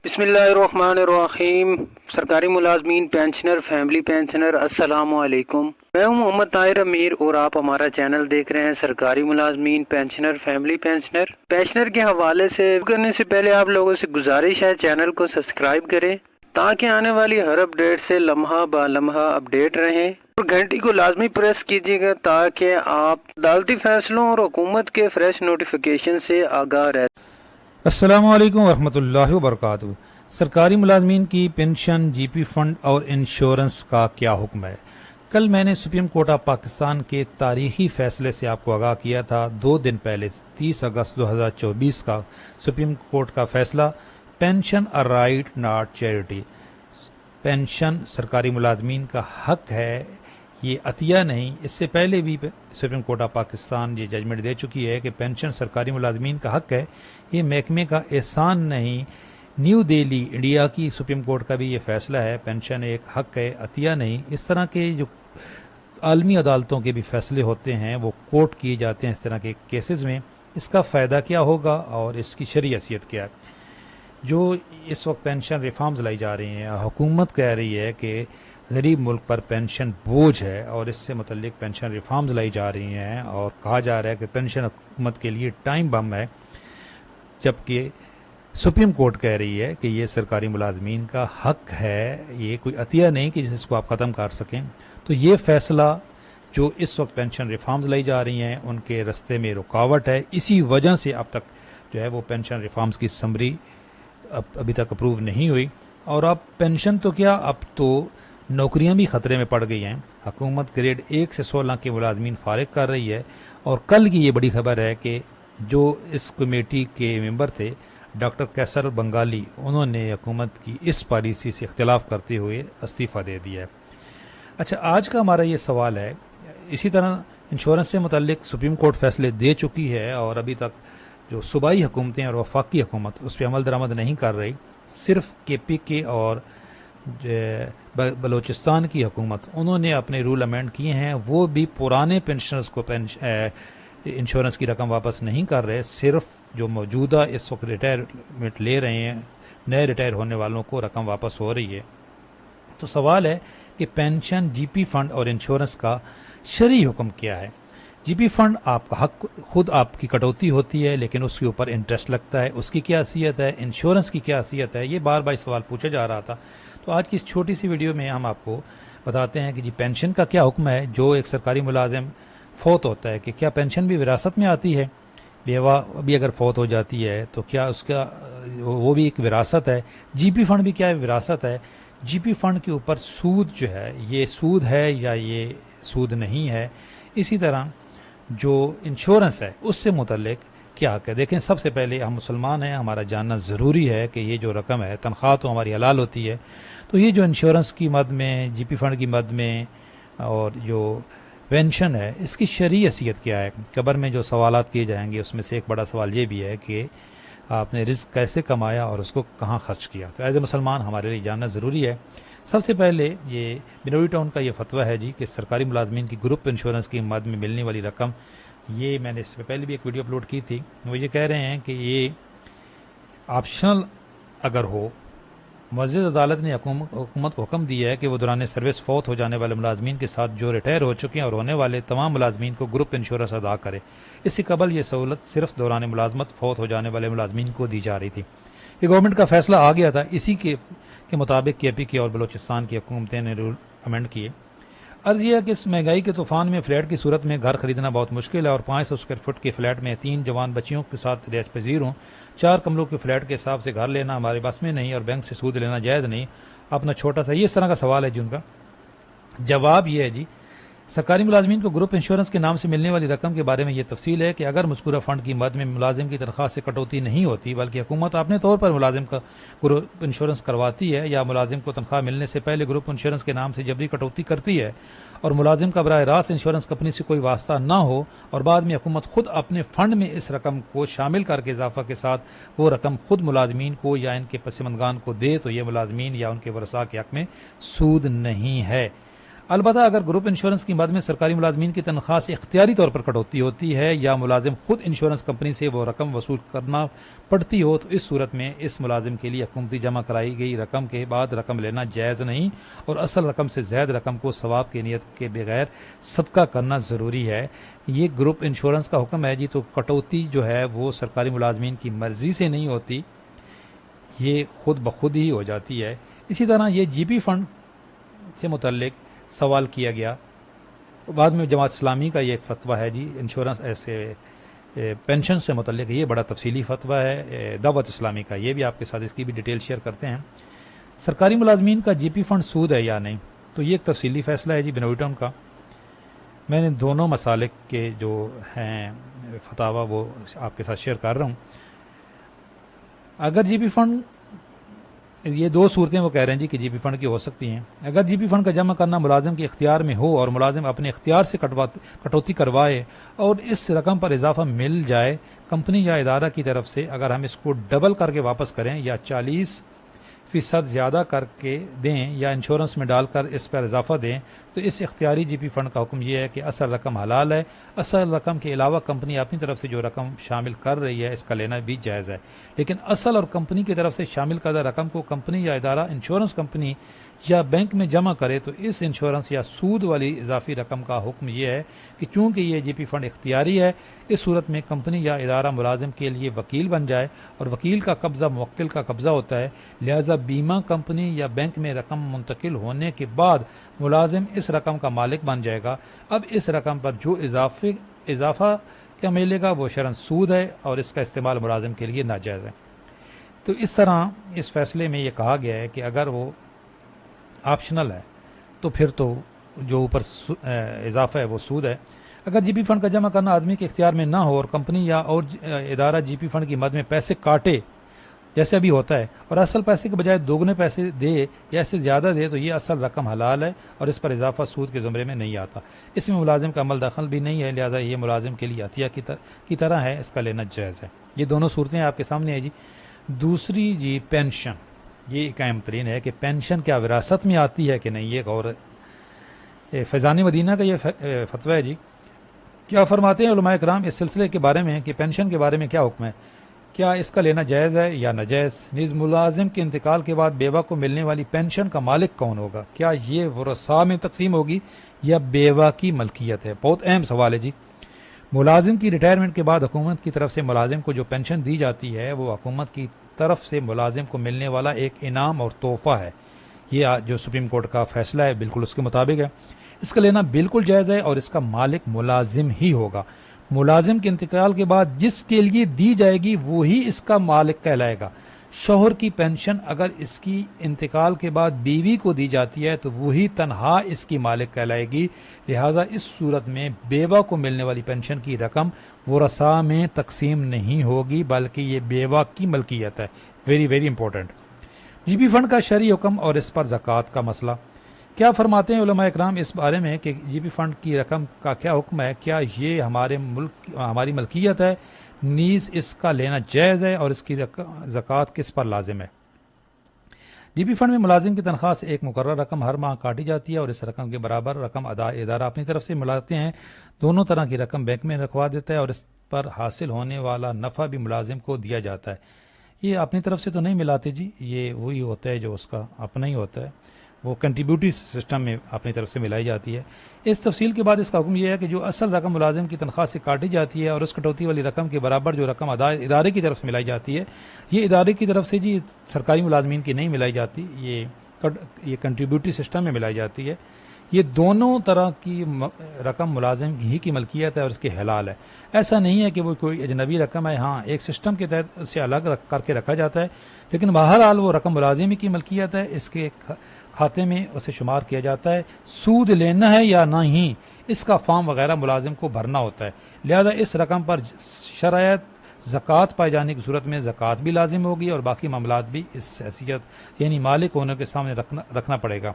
बिस्मिल्लाहिर्रहमानिर्रहीम। सरकारी मुलाजमीन, pensioner, family pensioner, अस्सलामु अलैकुम। मैं हूं मोहम्मद ताहिर अमीर और आप हमारा चैनल देख रहे हैं सरकारी मुलाजमीन, पेंशनर, फैमिली पेंशनर। पेंशनर के हवाले से करने से पहले आप लोगों से गुजारिश है, चैनल को सब्सक्राइब करें ताकि आने वाली हर अपडेट से लम्हा ब लम्हा अपडेट रहें और घंटी को लाजमी प्रेस कीजिएगा ताकि आप अदालती फैसलों और हुकूमत के फ्रेश नोटिफिकेशन से आगाह रहें। अस्सलामु अलैकुम वरहमतुल्लाहि वबरकातुहू। सरकारी मुलाजमीन की पेंशन, जीपी फंड और इंश्योरेंस का क्या हुक्म है। कल मैंने सुप्रीम कोर्ट ऑफ पाकिस्तान के तारीखी फैसले से आपको आगाह किया था। 2 दिन पहले 30 अगस्त 2024 का सुप्रीम कोर्ट का फैसला, pension a right not charity. Pension सरकारी मुलाजमीन का हक है, ये अतिया नहीं। इससे पहले भी सुप्रीम कोर्ट ऑफ पाकिस्तान ये जजमेंट दे चुकी है कि पेंशन सरकारी मुलाजमीन का हक है, ये महकमे का एहसान नहीं। न्यू दिल्ली इंडिया की सुप्रीम कोर्ट का भी ये फैसला है, पेंशन एक हक है, अतिया नहीं। इस तरह के जो आलमी अदालतों के भी फैसले होते हैं वो कोर्ट किए जाते हैं इस तरह के केसेस में। इसका फ़ायदा क्या होगा और इसकी शरई हैसियत क्या है। जो इस वक्त पेंशन रिफॉर्म्स लाई जा रही हैं, हुकूमत कह रही है कि गरीब मुल्क पर पेंशन बोझ है और इससे मुतल्लिक पेंशन रिफॉर्म्स लाई जा रही हैं और कहा जा रहा है कि पेंशन हुकूमत के लिए टाइम बम है, जबकि सुप्रीम कोर्ट कह रही है कि ये सरकारी मुलाजमीन का हक है, ये कोई अतिया नहीं कि जिसको आप ख़त्म कर सकें। तो ये फ़ैसला जो इस वक्त पेंशन रिफॉर्म्स लाई जा रही हैं उनके रास्ते में रुकावट है। इसी वजह से अब तक जो है वो पेंशन रिफॉर्म्स की समरी अभी तक अप्रूव नहीं हुई। और अब पेंशन तो क्या, अब तो नौकरियां भी ख़तरे में पड़ गई हैं। हुकूमत ग्रेड 1 से 16 के मुलाजमीन फारिग कर रही है। और कल की ये बड़ी खबर है कि जो इस कमेटी के मेंबर थे डॉक्टर कैसर बंगाली, उन्होंने हुकूमत की इस पॉलिसी से इख्तिलाफ करते हुए इस्तीफ़ा दे दिया है। अच्छा, आज का हमारा ये सवाल है, इसी तरह इंश्योरेंस से मुतल्लिक सुप्रीम कोर्ट फैसले दे चुकी है और अभी तक जो सूबाई हुकूमतें और वफाकी हुकूमत उस पर अमल दरामद नहीं कर रही। सिर्फ KPK और बलूचिस्तान की हुकूमत, उन्होंने अपने रूल अमेंड किए हैं, वो भी पुराने पेंशनर्स को इंश्योरेंस की रकम वापस नहीं कर रहे। सिर्फ जो मौजूदा इस वक्त रिटायरमेंट ले रहे हैं, नए रिटायर होने वालों को रकम वापस हो रही है। तो सवाल है कि पेंशन, जीपी फंड और इंश्योरेंस का शरई हुक्म क्या है। जीपी फंड आपका हक, खुद आपकी कटौती होती है लेकिन उसके ऊपर इंटरेस्ट लगता है, उसकी क्या हैसियत है। इंश्योरेंस की क्या हैसियत है, ये बार बार सवाल पूछा जा रहा था। तो आज की इस छोटी सी वीडियो में हम आपको बताते हैं कि जी पेंशन का क्या हुक्म है। जो एक सरकारी मुलाजिम फौत होता है कि क्या पेंशन भी विरासत में आती है। बेवा भी अगर फौत हो जाती है तो क्या उसका वो भी एक विरासत है। जीपी फंड भी क्या विरासत है। जीपी फंड के ऊपर सूद जो है, ये सूद है या ये सूद नहीं है। इसी तरह जो इंश्योरेंस है उससे मुतल्लिक क्या हक है। देखें, सबसे पहले हम मुसलमान हैं, हमारा जानना ज़रूरी है कि ये जो रकम है, तनख्वाह तो हमारी हलाल होती है, तो ये जो इंश्योरेंस की मद में, जीपी फंड की मद में और जो पेंशन है, इसकी शरई हैसियत क्या है। कब्र में जो सवालात किए जाएंगे उसमें से एक बड़ा सवाल ये भी है कि आपने रिस्क कैसे कमाया और उसको कहाँ खर्च किया। तो एज ए मुसलमान हमारे लिए जानना ज़रूरी है। सबसे पहले ये बिनोरी टाउन का ये फतवा है जी कि सरकारी मुलाजमीन की ग्रुप इंश्योरेंस की मद में मिलने वाली रकम, ये मैंने इससे पहले भी एक वीडियो अपलोड की थी। वो ये कह रहे हैं कि ये ऑप्शनल अगर हो। मुअज़्ज़ज़ अदालत ने हुकूमत को हुक्म दिया है कि वो दौरान सर्विस फौत हो जाने वाले मुलाजमीन के साथ जो रिटायर हो चुके हैं और होने वाले तमाम मुलाजमीन को ग्रुप इंश्योरेंस अदा करे। इससे कबल ये सहूलत सिर्फ दौरान मुलाजमत फौत हो जाने वाले मुलाजमीन को दी जा रही थी। ये गवर्नमेंट का फैसला आ गया था। इसी के मुताबिक KPK और बलूचिस्तान की हुकूमतें ने रूल अमेंड किए। अर्ज यह है कि इस महंगाई के तूफान में फ्लैट की सूरत में घर खरीदना बहुत मुश्किल है और 500 स्क्वायर फुट के फ्लैट में 3 जवान बच्चियों के साथ रिहायश पजीर हूँ। 4 कमरों के फ्लैट के हिसाब से घर लेना हमारे बस में नहीं और बैंक से सूद लेना जायज़ नहीं। अपना छोटा सा ये इस तरह का सवाल है जी। उनका जवाब ये है जी, सरकारी मुलाजमीन को ग्रुप इंश्योरेंस के नाम से मिलने वाली रकम के बारे में ये तफसील है कि अगर मज़कूरा फ़ंड की मद में मुलाजिम की तनख्वाह से कटौती नहीं होती बल्कि हुकूमत अपने तौर पर मुलाजिम का ग्रुप इंश्योरेंस करवाती है या मुलाजिम को तनख्वाह मिलने से पहले ग्रुप इंश्योरेंस के नाम से जबरी कटौती करती है और मुलाजिम का बराह रास्त इंश्योरेंस कंपनी से कोई वास्ता ना हो और बाद में हुकूमत खुद अपने फ़ंड में इस रकम को शामिल करके इजाफा के साथ वो रकम खुद मुलाजमीन को या इनके पसमंदगान को दे, तो ये मुलाजमीन या उनके वरसा के हक में सूद नहीं है। अलबत्ता अगर ग्रुप इंश्योरेंस की मद में सरकारी मुलाजमीन की तनख्वाह से इख्तियारी तौर पर कटौती होती है या मुलाजिम खुद इंश्योरेंस कंपनी से वो रकम वसूल करना पड़ती हो तो इस सूरत में इस मुलाजिम के लिए हुकूमती जमा कराई गई रकम के बाद रकम लेना जायज़ नहीं और असल रकम से ज़्यादा रकम को सवाब की नीयत के बगैर सदका करना ज़रूरी है। ये ग्रुप इंश्योरेंस का हुक्म है जी। तो कटौती जो है वो सरकारी मुलाजमीन की मर्ज़ी से नहीं होती, ये खुद ब खुद ही हो जाती है। इसी तरह ये जीपी फ़ंड से मुतल्लिक सवाल किया गया। बाद में जमात इस्लामी का ये एक फतवा है जी इंश्योरेंस ऐसे पेंशन से मुतल्लिक, ये बड़ा तफसीली फतवा है दावत इस्लामी का, ये भी आपके साथ इसकी भी डिटेल शेयर करते हैं। सरकारी मुलाजमीन का जीपी फ़ंड सूद है या नहीं, तो ये एक तफसीली फ़ैसला है जी बिनोविटन का। मैंने दोनों मसालिक के जो हैं फतावा वो आपके साथ शेयर कर रहा हूँ। अगर जीपी फ़ंड, ये दो सूरतें वो कह रहे हैं जी कि जीपी फ़ंड की हो सकती हैं। अगर जीपी फ़ंड का जमा करना मुलाजिम के इख्तियार में हो और मुलाजिम अपने इख्तियार से कटौती करवाए और इस रकम पर इजाफा मिल जाए कंपनी या इदारा की तरफ से, अगर हम इसको डबल करके वापस करें या 40% ज़्यादा करके दें या इंश्योरेंस में डालकर इस पर इजाफा दें, तो इस इख्तियारी जीपी फ़ंड का हुक्म यह है कि असल रकम हलाल है। असल रकम के अलावा कंपनी अपनी तरफ से जो रकम शामिल कर रही है इसका लेना भी जायज़ है। लेकिन असल और कंपनी की तरफ से शामिल करदा रकम को कंपनी या इदारा इंश्योरेंस कंपनी या बैंक में जमा करे तो इस इंश्योरेंस या सूद वाली इजाफी रकम का हुक्म यह है कि चूँकि ये जीपी फ़ंड इख्तियारी है, इस सूरत में कंपनी या इदारा मुलाजिम के लिए वकील बन जाए और वकील का कब्ज़ा मुवक्किल का कब्ज़ा होता है। लिहाजा बीमा कंपनी या बैंक में रकम मुंतकिल होने के बाद मुलाजिम इस रकम का मालिक बन जाएगा। अब इस रकम पर जो इजाफा क्या मिलेगा वो शरन सूद है और इसका इस्तेमाल मुलाजिम के लिए नाजायज़ है। तो इस तरह इस फैसले में ये कहा गया है कि अगर वो ऑप्शनल है तो फिर तो जो ऊपर इजाफा है वो सूद है। अगर जीपी फ़ंड का जमा करना आदमी के इख्तियार में ना हो और कंपनी या और इदारा जीपी फ़ंड की मद में पैसे काटे जैसे अभी होता है और असल पैसे के बजाय दोगुने पैसे दे या इससे ज़्यादा दे, तो ये असल रकम हलाल है और इस पर इजाफा सूद के ज़ुमरे में नहीं आता। इसमें मुलाजिम का अमल दखल भी नहीं है, लिहाजा ये मुलाजिम के लिए अतिया की तरह है, इसका लेना जायज़ है। ये दोनों सूरतें आपके सामने है जी। दूसरी जी पेंशन, ये एक अहम तरीन है कि पेंशन क्या विरासत में आती है कि नहीं, ये गौर फैज़ान मदीना का ये फतवा है जी। क्या फरमाते हैं उलमाए कराम इस सिलसिले के बारे में कि पेंशन के बारे में क्या हुक्म है, क्या इसका लेना जायज़ है या नाजायज़? नीज़ मुलाजिम के इंतकाल के बाद बेवा को मिलने वाली पेंशन का मालिक कौन होगा? क्या ये वरसा में तकसीम होगी या बेवा की मलकियत है? बहुत अहम सवाल है जी। मुलाजिम की रिटायरमेंट के बाद हुकूमत की तरफ से मुलाजिम को जो पेंशन दी जाती है वो हुकूमत की तरफ से मुलाजिम को मिलने वाला एक इनाम और तोहफ़ा है। ये जो सुप्रीम कोर्ट का फैसला है बिल्कुल उसके मुताबिक है। इसका लेना बिल्कुल जायज़ है और इसका मालिक मुलाजिम ही होगा। मुलाजिम के इंतकाल के बाद जिसके लिए दी जाएगी वही इसका मालिक कहलाएगा। शौहर की पेंशन अगर इसकी इंतकाल के बाद बीवी को दी जाती है तो वही तनहा इसकी मालिक कहलाएगी। लिहाजा इस सूरत में बेवा को मिलने वाली पेंशन की रकम वरसा में तकसीम नहीं होगी बल्कि ये बेवा की मलकियत है। Very very important. GP fund का शरई हुक्म और इस पर ज़कात का मसला, क्या फरमाते हैं उलमा इकराम इस बारे में कि जीपी फ़ंड की रकम का क्या हुक्म है? क्या ये हमारी मलकियत है? नीज़ इसका लेना जायज़ है और इसकी ज़कात किस पर लाजिम है? जीपी फ़ंड में मुलाजिम की तनख्वाह से एक मुकर्रर रकम हर माह काटी जाती है और इस रकम के बराबर रकम इदारा अपनी तरफ से मिलाते हैं। दोनों तरह की रकम बैंक में रखवा देता है और इस पर हासिल होने वाला नफ़ा भी मुलाजिम को दिया जाता है। ये अपनी तरफ से तो नहीं मिलाते जी, ये वही होता है जो उसका अपना ही होता है, वो कंट्रीब्यूटिव सिस्टम में अपनी तरफ से मिलाई जाती है। इस तफसील के बाद इसका हुक्म यह है कि जो असल रकम मुलाजिम की तनख्वाह से काटी जाती है और उस कटौती वाली रकम के बराबर जो रकम इदारे की तरफ से मिलाई जाती है, ये इदारे की तरफ से जी सरकारी मुलाजमीन की नहीं मिलाई जाती, ये कंट्रीब्यूटिव सिस्टम में मिलाई जाती है। ये दोनों तरह की रकम मुलाजिम ही की मलकियत है और उसके हलाल है। ऐसा नहीं है कि वो कोई अजनबी रकम है, हाँ एक सिस्टम के तहत उससे अलग करके रखा जाता है, लेकिन बहरहाल वो रकम मुलाजिम की मलकियत है, इसके खाते में उसे शुमार किया जाता है। सूद लेना है या नहीं इसका फॉर्म वगैरह मुलाजिम को भरना होता है। लिहाजा इस रकम पर शरायत ज़कात पाए जाने की सूरत में ज़कात भी लाजिम होगी और बाकी मामलात भी इस हैसियत यानी मालिक होने के सामने रखना पड़ेगा।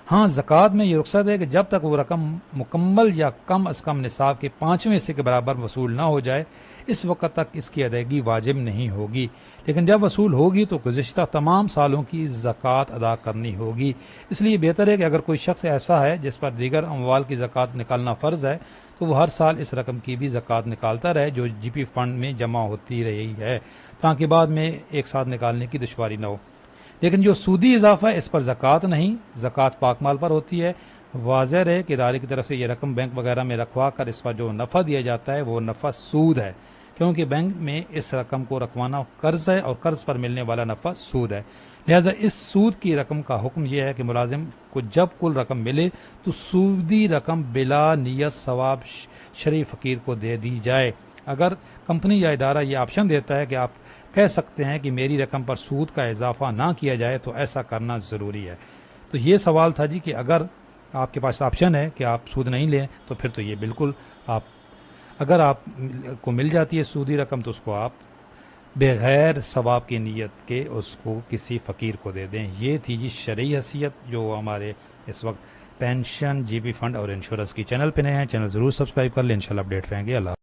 हाँ, ज़कात में ये रुख्सत है कि जब तक वो रकम मुकम्मल या कम अज़ कम निसाब के 5वें हिस्से के बराबर वसूल ना हो जाए, इस वक्त तक इसकी अदायगी वाजिब नहीं होगी। लेकिन जब वसूल होगी तो गुज़िश्ता तमाम सालों की ज़कात अदा करनी होगी। इसलिए बेहतर है कि अगर कोई शख्स ऐसा है जिस पर दीगर अमवाल की ज़कात निकालना फ़र्ज़ है, तो वह हर साल इस रकम की भी ज़कात निकालता रहे जो जीपी फ़ंड में जमा होती रही है, ताकि बाद में एक साथ निकालने की दुश्वारी न हो। लेकिन जो सूदी इजाफा है, इस पर ज़कात नहीं, ज़कात पाकमाल पर होती है। वाज़ेह रहे कि इदारे की तरफ से ये रकम बैंक वगैरह में रखवा कर इस पर जो नफ़ा दिया जाता है वो नफ़ा सूद है, क्योंकि बैंक में इस रकम को रखवाना कर्ज है और कर्ज पर मिलने वाला नफ़ा सूद है। लिहाजा इस सूद की रकम का हुक्म यह है कि मुलाजिम को जब कुल रकम मिले तो सूदी रकम बिला नियत सवाब शरीफ फ़कीर को दे दी जाए। अगर कंपनी या इदारा ये ऑप्शन देता है कि आप कह सकते हैं कि मेरी रकम पर सूद का इजाफा ना किया जाए, तो ऐसा करना ज़रूरी है। तो ये सवाल था जी कि अगर आपके पास ऑप्शन है कि आप सूद नहीं लें, तो फिर तो ये बिल्कुल आप, अगर आप को मिल जाती है सूदी रकम, तो उसको आप बग़ैर सवाब की नीयत के उसको किसी फ़कीर को दे दें। ये थी जी शरई हैसियत जो हमारे इस वक्त पेंशन, जीपी फ़ंड और इंश्योरेंस की। चैनल पे नए हैं, चैनल ज़रूर सब्सक्राइब कर लें। इंशाल्लाह अपडेट रहेंगे। अल्लाह।